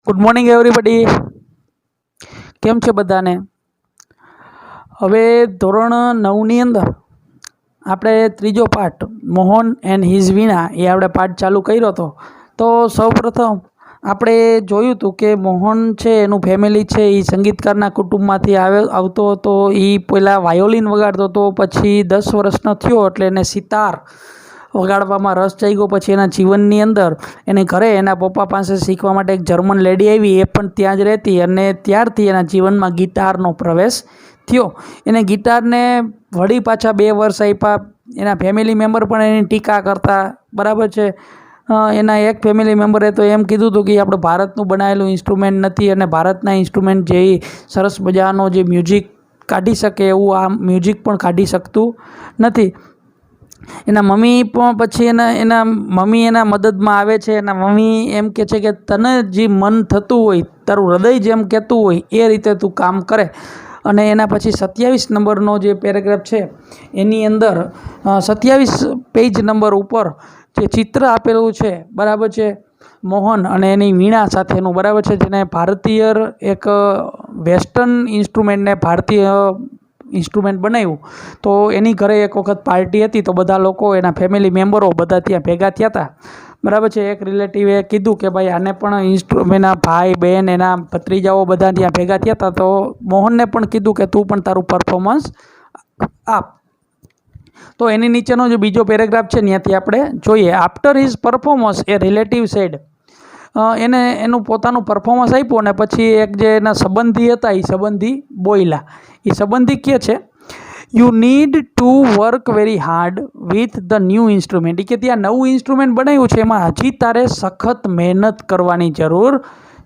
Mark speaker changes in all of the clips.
Speaker 1: Good morning everybody. કેમ છે બધાને? હવે ધોરણ 9ની અંદર આપણે ત્રીજો પાઠ મોહન એન્ડ હિઝ વીણા એ આપણે પાઠ ચાલુ કર્યો હતો. તો સૌપ્રથમ આપણે જોયું હતું કે મોહન છે એનું ફેમિલી છે એ સંગીતકારના કુટુંબમાંથી આવતો હતો. એ પહેલાં વાયોલિન વગાડતો હતો, પછી 10 વર્ષનો થયો એટલે એને સિતાર વગાડવામાં રસ જાગ્યો. પછી એના જીવનની અંદર એને ઘરે એના પપ્પા પાસે શીખવા માટે એક જર્મન લેડી આવી, એ પણ ત્યાં જ રહેતી, અને ત્યારથી એના જીવનમાં ગિટારનો પ્રવેશ થયો. એને ગિટારને વળી પાછા 2 વર્ષ આપ્યા. એના ફેમિલી મેમ્બર પણ એની ટીકા કરતા, બરાબર છે. એના એક ફેમિલી મેમ્બરે તો એમ કીધું હતું કે આપણે ભારતનું બનાવેલું ઇન્સ્ટ્રુમેન્ટ નથી, અને ભારતના ઇન્સ્ટ્રુમેન્ટ જે સરસ મજાનો જે મ્યુઝિક કાઢી શકે એવું આ મ્યુઝિક પણ કાઢી શકતું નથી. એના મમ્મી પણ પછી એના મમ્મી એના મદદમાં આવે છે. એના મમ્મી એમ કહે છે કે તને જે મન થતું હોય, તારું હૃદય જેમ કહેતું હોય એ રીતે તું કામ કરે. અને એના પછી 27 નંબરનો જે પેરેગ્રાફ છે એની અંદર 27 પેજ નંબર ઉપર જે ચિત્ર આપેલું છે, બરાબર છે, મોહન અને એની વીણા સાથેનું, બરાબર છે, જેને ભારતીય એક વેસ્ટર્ન ઇન્સ્ટ્રુમેન્ટને ભારતીય ઇન્સ્ટ્રુમેન્ટ બનાવ્યું. તો એની ઘરે એક વખત પાર્ટી હતી, તો બધા લોકો એના ફેમિલી મેમ્બરો બધા ત્યાં ભેગા થયા હતા, બરાબર છે. એક રિલેટિવે કીધું કે ભાઈ આને પણ એના ભાઈ બહેન એના ભત્રીજાઓ બધા ત્યાં ભેગા થયા હતા. તો મોહનને પણ કીધું કે તું પણ તારું પરફોર્મન્સ આપ. તો એની નીચેનો જે બીજો પેરેગ્રાફ છે ત્યાંથી આપણે જોઈએ. આફ્ટર હિઝ પરફોર્મન્સ એ રિલેટિવ સેડ, એને એનું પોતાનું પરફોર્મન્સ આપ્યું, અને પછી એક જે એના સંબંધી હતા એ સંબંધી બોયલા. એ સંબંધી કહે છે you need to work very hard with the new instrument. કે ત્યાં નવું ઇન્સ્ટ્રુમેન્ટ બનાવ્યું છે એમાં હજી તારે સખત મહેનત કરવાની જરૂર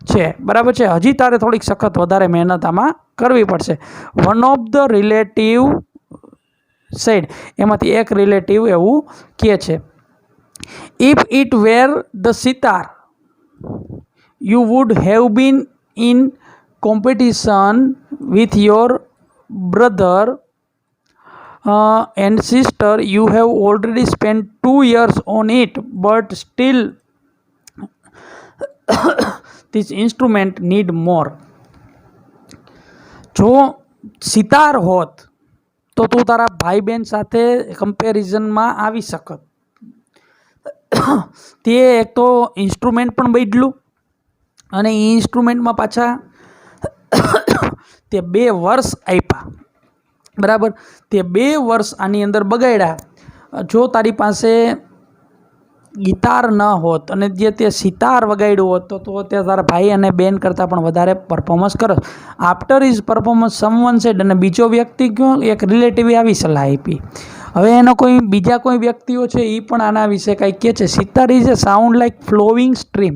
Speaker 1: છે, બરાબર છે. હજી તારે થોડીક સખત વધારે મહેનત આમાં કરવી પડશે. One of the relative said, એમાંથી એક રિલેટિવ એવું કહે છે if it were the sitar you would have been in competition with your brother and sister. You have already spent 2 years on it, but still this instrument need more. જો સિતાર હોત તો તું તારા ભાઈ બહેન સાથે કમ્પેરિઝનમાં આવી શકત. તે એક તો ઇન્સ્ટ્રુમેન્ટ પણ બદલ્યું, અને એ ઇન્સ્ટ્રુમેન્ટમાં પાછા તે 2 વર્ષ આપ્યા, બરાબર. તે 2 વર્ષ આની અંદર બગાડ્યા. જો તારી પાસે ગિટાર ન હોત અને જે તે સિતાર વગાડ્યું હોત તો તે તારા ભાઈ અને બેન કરતાં પણ વધારે પરફોર્મન્સ કરો. After is performance someone said, અને બીજો વ્યક્તિ કયો, એક રિલેટિવે આવી સલાહ આપી. હવે એનો બીજા કોઈ વ્યક્તિઓ છે એ પણ આના વિશે કંઈક કહે છે. Sitar is a sound like flowing stream.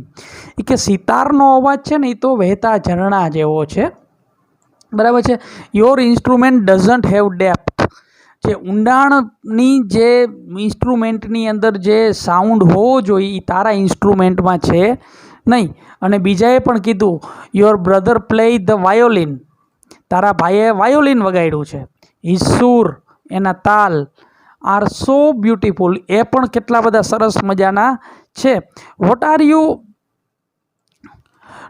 Speaker 1: એ કે સિતારનો અવાજ છે ને એ તો વહેતા ઝરણા જેવો છે, બરાબર છે. Your instrument doesn't have depth. જે ઊંડાણની જે ઇન્સ્ટ્રુમેન્ટની અંદર જે સાઉન્ડ હોવો જોઈએ એ તારા ઇન્સ્ટ્રુમેન્ટમાં છે નહીં. અને બીજાએ પણ કીધું your brother play the violin. તારા ભાઈએ વાયોલિન વગાડ્યું છે. હિઝ સૂર, એના તાલ આર સો બ્યુટીફુલ, એ પણ કેટલા બધા સરસ મજાના છે. What are you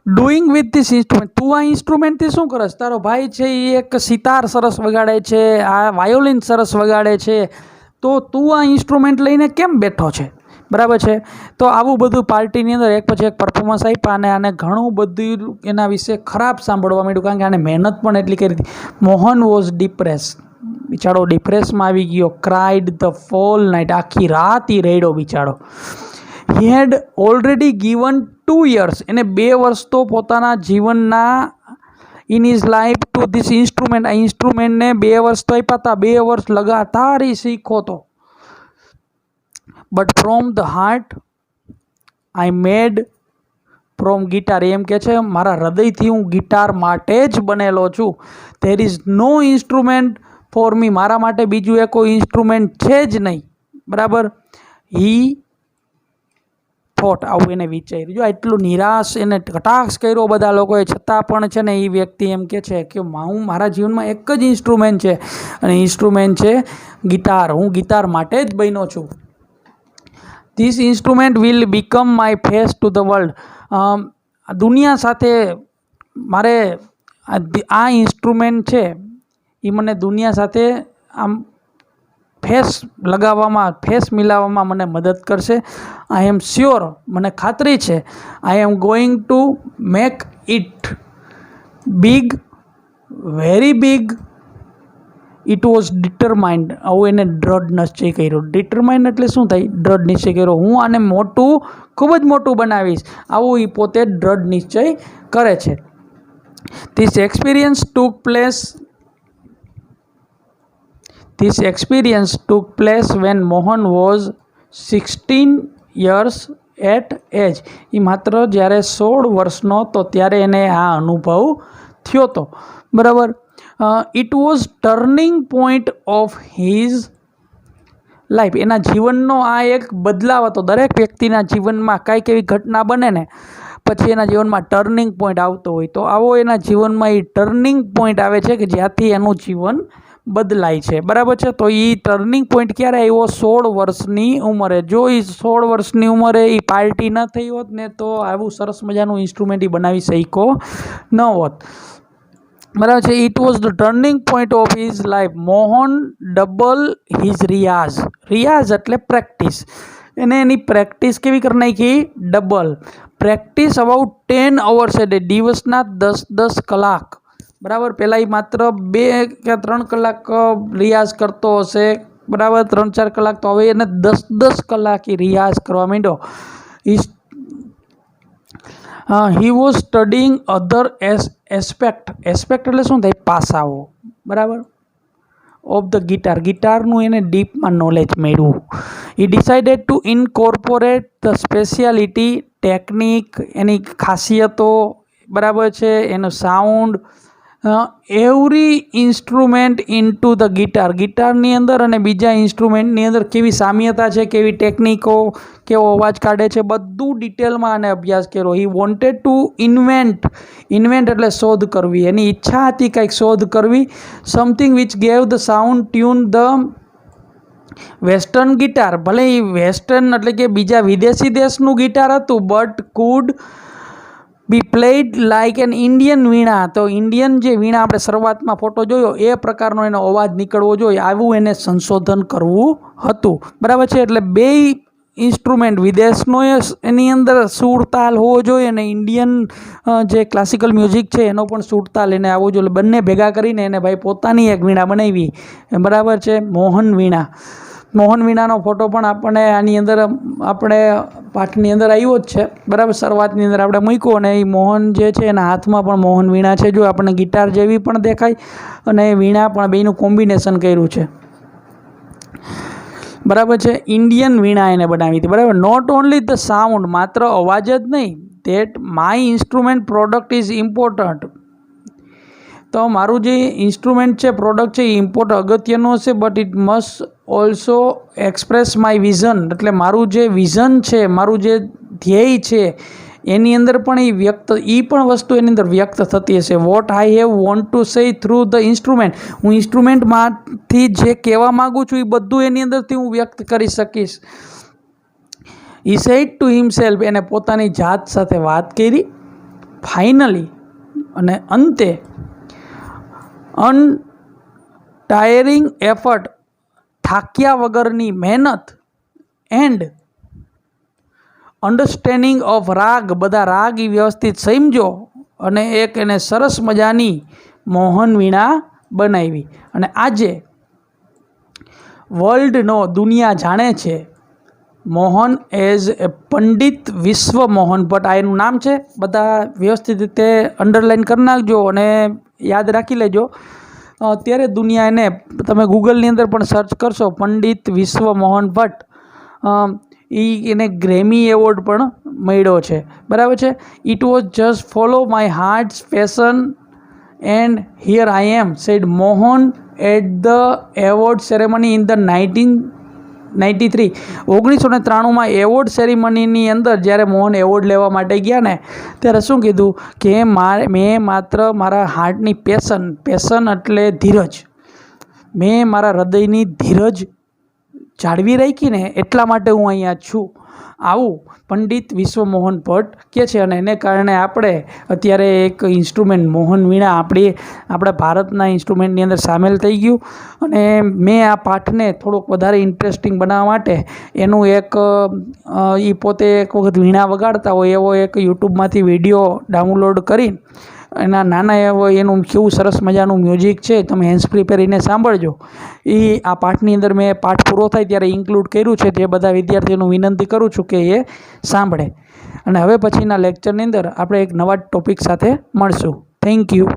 Speaker 1: doing with this instrument. તું આ ઇન્સ્ટ્રુમેન્ટથી શું કરસ? તારો ભાઈ છે એ એક સિતાર સરસ વગાડે છે, આ વાયોલિન સરસ વગાડે છે, તો તું આ ઇન્સ્ટ્રુમેન્ટ લઈને કેમ બેઠો છે, બરાબર છે. તો આવું બધું પાર્ટીની અંદર એક પછી એક પરફોર્મન્સ આપ્યા, અને આને ઘણું બધું એના વિશે ખરાબ સાંભળવા માંડ્યું, કારણ કે આને મહેનત પણ એટલી કરી હતી. મોહન વોઝ ડિપ્રેસ, બિચારો ડિપ્રેસમાં આવી ગયો. ક્રાઇડ ધ ફોલ નાઇટ, આખી રાત એ રેડ્યો બિચારો. હી હેડ ઓલરેડી ગિવન 2 years, એને 2 વર્ષ તો પોતાના જીવનના in his life two this instrument, આ ઇન્સ્ટ્રુમેન્ટને 2 વર્ષ તો આપ્યા હતા, 2 વર્ષ લગાતાર એ શીખો તો. But from the heart I made from guitar, એમ કે છે મારા હૃદયથી હું ગિટાર માટે જ બનેલો છું. There is no instrument for me, મારા માટે બીજું એ કોઈ ઇન્સ્ટ્રુમેન્ટ છે જ નહીં, બરાબર. હી થોટ, આવું એને વિચાર્યું. જો એટલું નિરાશ એને કટાક્ષ કર્યો બધા લોકોએ, છતાં પણ છે ને એ વ્યક્તિ એમ કે છે કે હું મારા જીવનમાં એક જ ઇન્સ્ટ્રુમેન્ટ છે, અને ઇન્સ્ટ્રુમેન્ટ છે ગિટાર. હું ગિટાર માટે જ બન્યો છું. This instrument will become my face to the world. દુનિયા સાથે મારે આ ઇન્સ્ટ્રુમેન્ટ છે એ મને દુનિયા સાથે આમ ફેસ લગાવવામાં, ફેસ મિલાવવામાં મને મદદ કરશે. આઈ એમ શ્યોર, મને ખાતરી છે. I am going to make it big, very big. It was determined. આવું એને દ્રઢ નિશ્ચય કર્યો. ડિટરમાઇન્ડ એટલે શું થાય? દ્રઢ નિશ્ચય કર્યો. હું આને મોટું, ખૂબ જ મોટું બનાવીશ. આવું એ પોતે દ્રઢ નિશ્ચય કરે છે. This experience took place when Mohan was 16 years at age. એ માત્ર જ્યારે 16 વર્ષનો હતો ત્યારે એને આ અનુભવ થયો હતો. બરાબર. It was turning point of his life. એના જીવનનો આ એક બદલાવ હતો. દરેક વ્યક્તિના જીવનમાં કાંઈક એવી ઘટના બને ને પછી એના જીવનમાં ટર્નિંગ પોઈન્ટ આવતો હોય, તો આવો એના જીવનમાં એ ટર્નિંગ પોઈન્ટ આવે છે કે જ્યાંથી એનું જીવન બદલાય છે. બરાબર છે. તો એ ટર્નિંગ પોઈન્ટ ક્યારે આવ્યો? 16 વર્ષની ઉંમરે. જો એ 16 વર્ષની ઉંમરે એ પાર્ટી ન થઈ હોત ને તો આવું સરસ મજાનું ઇન્સ્ટ્રુમેન્ટ એ બનાવી શક્યો ન હોત. બરાબર છે. It was the turning point of his life. Mohan double his રિયાઝ. રિયાઝ એટલે પ્રેક્ટિસ. એને એની પ્રેક્ટિસ કેવી કરી નાખી? Double. Practice about 10 hours a day. દિવસના 10 કલાક. બરાબર. પહેલાં એ માત્ર 2 કે 3 કલાક રિયાઝ કરતો હશે. બરાબર. 3-4 કલાક. તો હવે એને 10 કલાક એ રિયાઝ કરવા માંડ્યો. He was studying other aspect. Aspect એટલે શું થાય? પાસાઓ. બરાબર. Of the guitar. ગિટારનું એને ડીપમાં નોલેજ મળ્યું. He decided to incorporate the speciality, technique, એની ખાસિયતો, બરાબર છે, એનું sound, every instrument into the guitar. ગિટારની અંદર અને બીજા ઇન્સ્ટ્રુમેન્ટની અંદર કેવી સામ્યતા છે, કેવી ટેકનિકો, કેવો અવાજ કાઢે છે, બધું ડિટેલમાં આને અભ્યાસ કર્યો. He wanted to invent. Invent એટલે શોધ કરવી. એની ઈચ્છા હતી કંઈક શોધ કરવી. Something which gave the sound tune the western guitar. ભલે એ વેસ્ટર્ન એટલે કે બીજા વિદેશી દેશનું ગિટાર હતું, but could be played like an Indian veena. તો ઇન્ડિયન જે વીણા આપણે શરૂઆતમાં ફોટો જોયો એ પ્રકારનો એનો અવાજ નીકળવો જોઈએ, આવું એને સંશોધન કરવું હતું. બરાબર છે. એટલે બે ઇન્સ્ટ્રુમેન્ટ, વિદેશનો એની અંદર સૂર તાલ હોવો જોઈએ અને ઇન્ડિયન જે ક્લાસિકલ મ્યુઝિક છે એનો પણ સૂર તાલ એને આવવો જોઈએ. બંને ભેગા કરીને એને ભાઈ પોતાની એક વીણા બનાવી. બરાબર છે. મોહન વીણા. મોહન વીણાનો ફોટો પણ આપણને આની અંદર આપણે પાઠની અંદર આવ્યો જ છે. બરાબર. શરૂઆતની અંદર આપણે મૂક્યો અને એ મોહન જે છે એના હાથમાં પણ મોહન વીણા છે. જો આપણને ગિટાર જેવી પણ દેખાય અને વીણા પણ, બેયનું કોમ્બિનેશન કર્યું છે. બરાબર છે. ઇન્ડિયન વીણા એને બનાવી હતી. બરાબર. Not only the sound. માત્ર અવાજ જ નહીં. That my instrument product is important. તો મારું જે ઇન્સ્ટ્રુમેન્ટ છે, પ્રોડક્ટ છે, એ અગત્યનું હશે. But it must also express my vision. એટલે મારું જે વિઝન છે, મારું જે ધ્યેય છે એની અંદર પણ એ પણ વસ્તુ એની અંદર વ્યક્ત થતી હશે. What I have want to say through the instrument. હું ઇન્સ્ટ્રુમેન્ટમાંથી જે કહેવા માગું છું એ બધું એની અંદરથી હું વ્યક્ત કરી શકીશ. He said to himself. એને પોતાની જાત સાથે વાત કરી. ફાઇનલી, અને અંતે, અનટાયરિંગ એફર્ટ, થાક્યા વગરની મહેનત, એન્ડ અન્ડરસ્ટેન્ડિંગ ઓફ રાગ, બધા રાગ એ વ્યવસ્થિત સમજો અને એક એને સરસ મજાની મોહન વીણા બનાવી. અને આજે વર્લ્ડનો, દુનિયા જાણે છે મોહન એઝ એ પંડિત વિશ્વ મોહન ભટ્ટ. આ એનું નામ છે. બધા વ્યવસ્થિત રીતે અંડરલાઇન કરી નાખજો અને યાદ રાખી લેજો. અત્યારે દુનિયા એને, તમે ગૂગલની અંદર પણ સર્ચ કરશો પંડિત વિશ્વ મોહન ભટ્ટ, એને ગ્રેમી એવોર્ડ પણ મળ્યો છે. બરાબર છે. It was just follow my heart's passion and here I am, said Mohan at the award ceremony in the 1993. 1993માં એવોર્ડ સેરેમનીની અંદર જ્યારે મોહન એવોર્ડ લેવા માટે ગયા ને ત્યારે શું કીધું કે મેં માત્ર મારા હાર્ટની પેશન એટલે ધીરજ, મેં મારા હૃદયની ધીરજ જાળવી રાખી ને એટલા માટે હું અહીંયા છું. આવું પંડિત વિશ્વમોહન ભટ્ટ કહે છે. અને એને કારણે આપણે અત્યારે એક ઇન્સ્ટ્રુમેન્ટ મોહન વીણા આપણા ભારતના ઇન્સ્ટ્રુમેન્ટની અંદર સામેલ થઈ ગયું. અને મેં આ પાઠને થોડોક વધારે ઇન્ટરેસ્ટિંગ બનાવવા માટે એનું એક એ પોતે એક વખત વીણા વગાડતા હોય એવો એક યુટ્યુબમાંથી વિડીયો ડાઉનલોડ કરી એના નાના એનું કેવું સરસ મજાનું મ્યુઝિક છે, તમે હેન્ડ્સ ફ્રી પહેરીને સાંભળજો. એ આ પાઠની અંદર મેં પાઠ પૂરો થાય ત્યારે ઇન્ક્લુડ કર્યું છે. તે બધા વિદ્યાર્થીઓને વિનંતી કરું છું કે એ સાંભળે. અને હવે પછીના લેક્ચરની અંદર આપણે એક નવા ટોપિક સાથે મળશું. Thank you.